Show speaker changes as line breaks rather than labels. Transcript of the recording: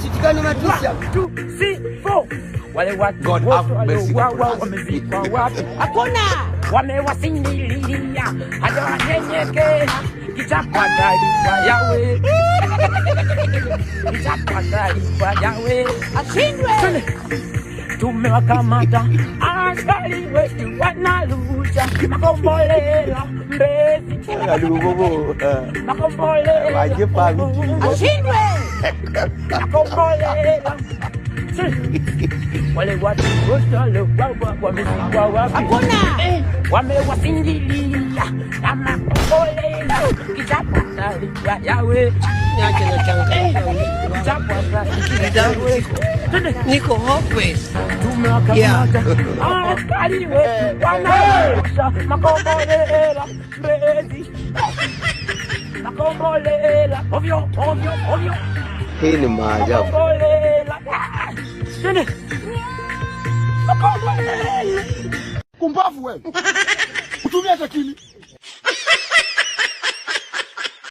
Sitikani matisha.
Wale watu wamezikwa wapi? Hakuna. Wamewasindilia hata wanyenyekea. Kichapa taifa yawe. Kichapa taifa yawe. Ashindwe. Tumewakamata askari wetu wanalusha makombolela Mbezi. Makombolela. Ashindwe. Makombolela. Wale watu wamezikwa wapi? Hakuna. Wamewasindilia na makombolela. Kichapa taifa yawe.
Niache na changa.
Kichapa taifa yawe.
Niko hopeless.
Tumewakamata askari wetu wanalusha makombolela Mbezi. Makombolela. Ovyo.
Hii ni maajabu.
Makombolela.
Kumbavu wewe. Utumia akili.